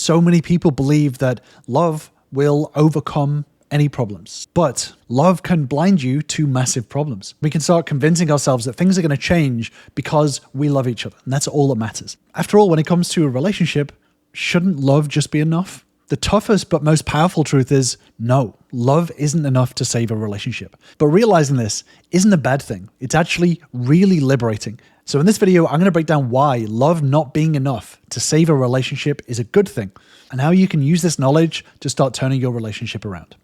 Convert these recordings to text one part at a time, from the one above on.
So many people believe that love will overcome any problems, but love can blind you to massive problems. We can start convincing ourselves that things are going to change because we love each other, and that's all that matters. After all, when it comes to a relationship, shouldn't love just be enough? The toughest but most powerful truth is no, love isn't enough to save a relationship. But realizing this isn't a bad thing. It's actually really liberating. So in this video, I'm going to break down why love not being enough to save a relationship is a good thing, and how you can use this knowledge to start turning your relationship around.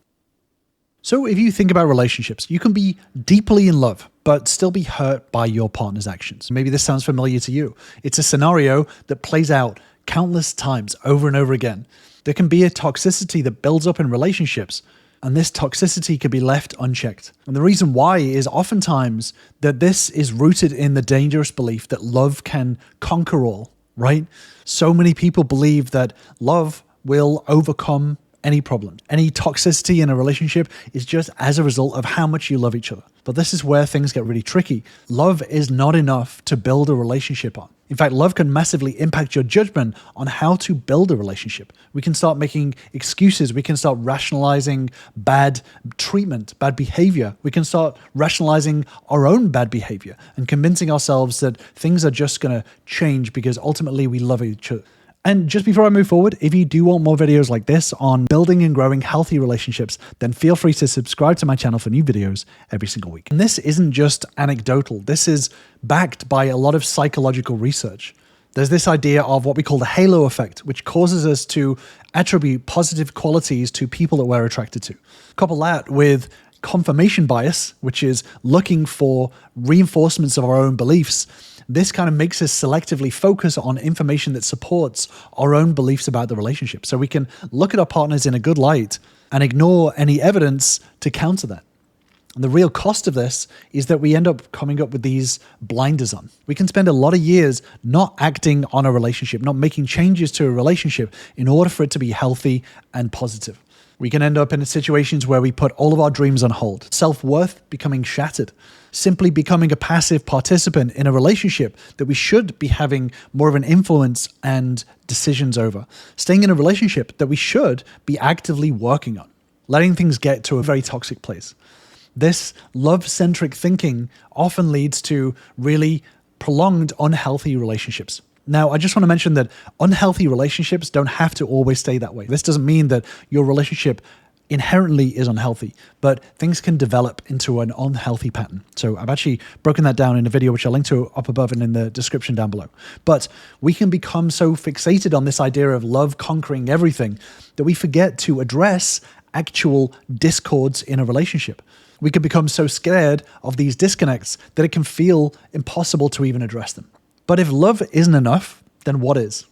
So if you think about relationships, you can be deeply in love, but still be hurt by your partner's actions. Maybe this sounds familiar to you. It's a scenario that plays out countless times over and over again. There can be a toxicity that builds up in relationships, and this toxicity can be left unchecked. And the reason why is oftentimes that this is rooted in the dangerous belief that love can conquer all, right? So many people believe that love will overcome any problem. Any toxicity in a relationship is just as a result of how much you love each other. But this is where things get really tricky. Love is not enough to build a relationship on. In fact, love can massively impact your judgment on how to build a relationship. We can start making excuses. We can start rationalizing bad treatment, bad behavior. We can start rationalizing our own bad behavior and convincing ourselves that things are just going to change because ultimately we love each other. And just before I move forward, if you do want more videos like this on building and growing healthy relationships, then feel free to subscribe to my channel for new videos every single week. And this isn't just anecdotal. This is backed by a lot of psychological research. There's this idea of what we call the halo effect, which causes us to attribute positive qualities to people that we're attracted to. Couple that with confirmation bias, which is looking for reinforcements of our own beliefs. This kind of makes us selectively focus on information that supports our own beliefs about the relationship. So we can look at our partners in a good light and ignore any evidence to counter that. And the real cost of this is that we end up coming up with these blinders on. We can spend a lot of years not acting on a relationship, not making changes to a relationship in order for it to be healthy and positive. We can end up in situations where we put all of our dreams on hold, self-worth becoming shattered, simply becoming a passive participant in a relationship that we should be having more of an influence and decisions over, staying in a relationship that we should be actively working on, letting things get to a very toxic place. This love-centric thinking often leads to really prolonged unhealthy relationships. Now, I just want to mention that unhealthy relationships don't have to always stay that way. This doesn't mean that your relationship inherently is unhealthy, but things can develop into an unhealthy pattern. So I've actually broken that down in a video, which I'll link to up above and in the description down below. But we can become so fixated on this idea of love conquering everything that we forget to address actual discords in a relationship. We can become so scared of these disconnects that it can feel impossible to even address them. But if love isn't enough, then what is?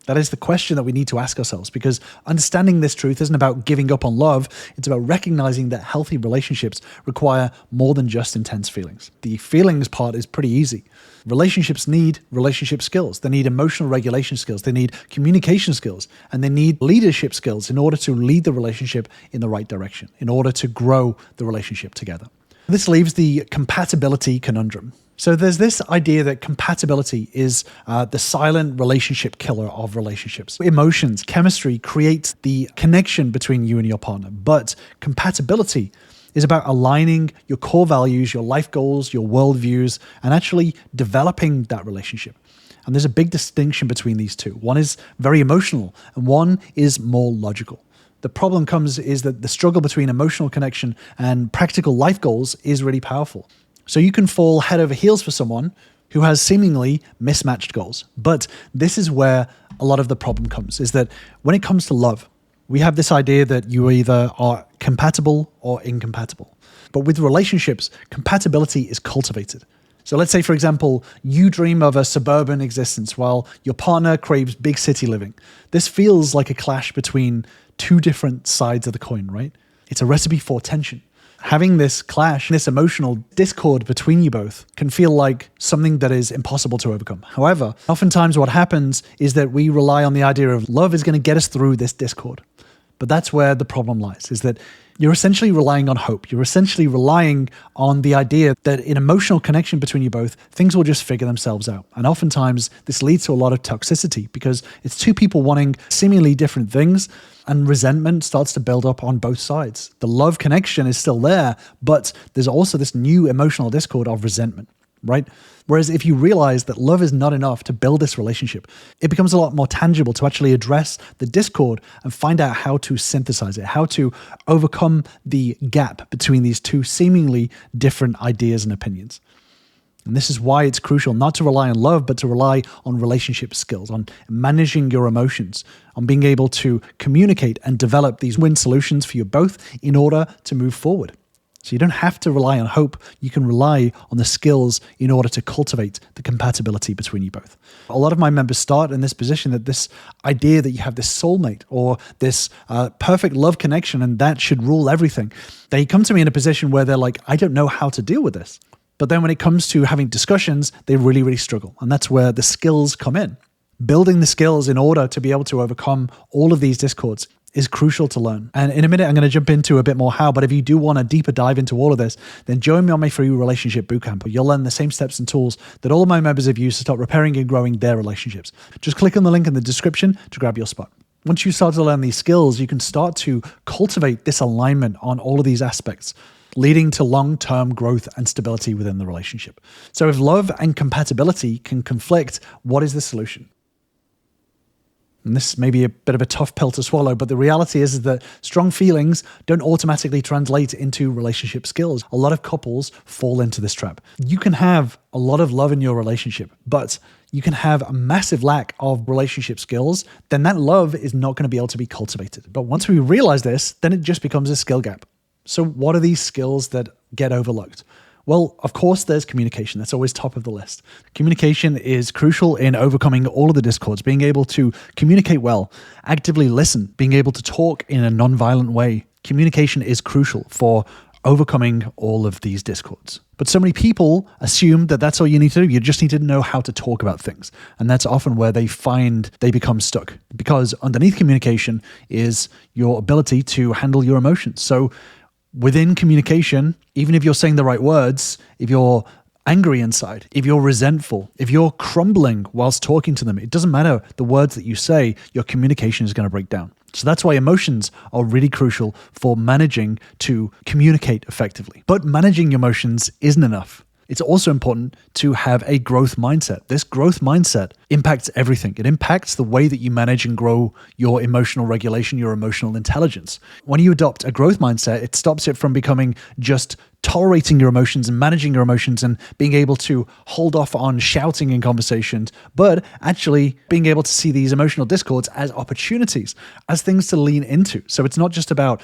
That is the question that we need to ask ourselves, because understanding this truth isn't about giving up on love. It's about recognizing that healthy relationships require more than just intense feelings. The feelings part is pretty easy. Relationships need relationship skills. They need emotional regulation skills. They need communication skills, and they need leadership skills in order to lead the relationship in the right direction, in order to grow the relationship together. This leaves the compatibility conundrum. So there's this idea that compatibility is the silent relationship killer of relationships. Emotions, chemistry creates the connection between you and your partner, but compatibility is about aligning your core values, your life goals, your worldviews, and actually developing that relationship. And there's a big distinction between these two. One is very emotional, and one is more logical. The problem is that the struggle between emotional connection and practical life goals is really powerful. So you can fall head over heels for someone who has seemingly mismatched goals. But this is where a lot of the problem comes, is that when it comes to love, we have this idea that you either are compatible or incompatible. But with relationships, compatibility is cultivated. So let's say, for example, you dream of a suburban existence while your partner craves big city living. This feels like a clash between two different sides of the coin, right? It's a recipe for tension. Having this clash, this emotional discord between you both can feel like something that is impossible to overcome. However, oftentimes what happens is that we rely on the idea of love is going to get us through this discord. But that's where the problem lies, is that you're essentially relying on hope. You're essentially relying on the idea that in emotional connection between you both, things will just figure themselves out. And oftentimes this leads to a lot of toxicity because it's two people wanting seemingly different things, and resentment starts to build up on both sides. The love connection is still there, but there's also this new emotional discord of resentment, right? Whereas if you realize that love is not enough to build this relationship, it becomes a lot more tangible to actually address the discord and find out how to synthesize it, how to overcome the gap between these two seemingly different ideas and opinions. And this is why it's crucial not to rely on love, but to rely on relationship skills, on managing your emotions, on being able to communicate and develop these win solutions for you both in order to move forward. So you don't have to rely on hope. You can rely on the skills in order to cultivate the compatibility between you both. A lot of my members start in this position, that this idea that you have this soulmate or this perfect love connection and that should rule everything. They come to me in a position where they're like, I don't know how to deal with this. But then when it comes to having discussions, they really, really struggle. And that's where the skills come in. Building the skills in order to be able to overcome all of these discords is crucial to learn. And in a minute, I'm going to jump into a bit more how, but if you do want a deeper dive into all of this, then join me on my free Relationship Bootcamp, where you'll learn the same steps and tools that all of my members have used to start repairing and growing their relationships. Just click on the link in the description to grab your spot. Once you start to learn these skills, you can start to cultivate this alignment on all of these aspects, leading to long-term growth and stability within the relationship. So if love and compatibility can conflict, what is the solution? And this may be a bit of a tough pill to swallow, but the reality is that strong feelings don't automatically translate into relationship skills. A lot of couples fall into this trap. You can have a lot of love in your relationship, but you can have a massive lack of relationship skills, then that love is not going to be able to be cultivated. But once we realize this, then it just becomes a skill gap. So what are these skills that get overlooked? Well, of course, there's communication. That's always top of the list. Communication is crucial in overcoming all of the discords, being able to communicate well, actively listen, being able to talk in a non-violent way. Communication is crucial for overcoming all of these discords. But so many people assume that that's all you need to do. You just need to know how to talk about things. And that's often where they find they become stuck, because underneath communication is your ability to handle your emotions. So within communication, even if you're saying the right words, if you're angry inside, if you're resentful, if you're crumbling whilst talking to them, it doesn't matter the words that you say, your communication is going to break down. So that's why emotions are really crucial for managing to communicate effectively. But managing emotions isn't enough. It's also important to have a growth mindset. This growth mindset impacts everything. It impacts the way that you manage and grow your emotional regulation, your emotional intelligence. When you adopt a growth mindset, it stops it from becoming just tolerating your emotions and managing your emotions and being able to hold off on shouting in conversations, but actually being able to see these emotional discords as opportunities, as things to lean into. So it's not just about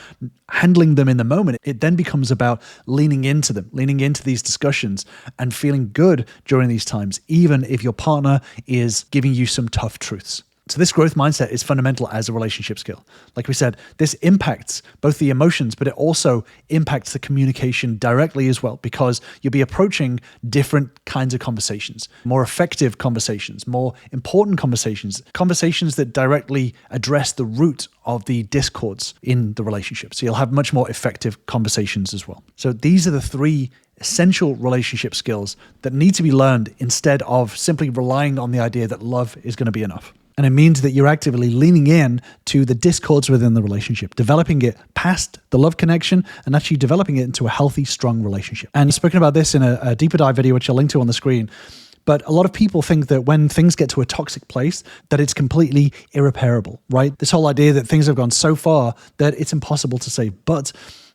handling them in the moment. It then becomes about leaning into them, leaning into these discussions and feeling good during these times, even if your partner is giving you some tough truths. So this growth mindset is fundamental as a relationship skill. Like we said, this impacts both the emotions, but it also impacts the communication directly as well, because you'll be approaching different kinds of conversations, more effective conversations, more important conversations, conversations that directly address the root of the discords in the relationship. So you'll have much more effective conversations as well. So these are the three essential relationship skills that need to be learned instead of simply relying on the idea that love is going to be enough. And it means that you're actively leaning in to the discords within the relationship, developing it past the love connection and actually developing it into a healthy, strong relationship. And I've spoken about this in a deeper dive video, which I'll link to on the screen. But a lot of people think that when things get to a toxic place, that it's completely irreparable, right? This whole idea that things have gone so far that it's impossible to save. But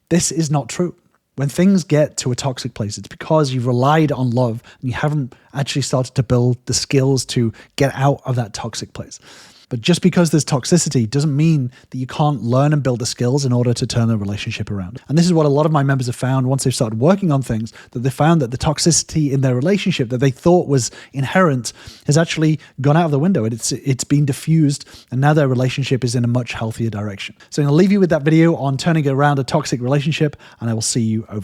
this is not true. When things get to a toxic place, it's because you've relied on love and you haven't actually started to build the skills to get out of that toxic place. But just because there's toxicity doesn't mean that you can't learn and build the skills in order to turn the relationship around. And this is what a lot of my members have found once they've started working on things, that they found that the toxicity in their relationship that they thought was inherent has actually gone out of the window. It's been diffused, and now their relationship is in a much healthier direction. So I'm going to leave you with that video on turning around a toxic relationship, and I will see you over there.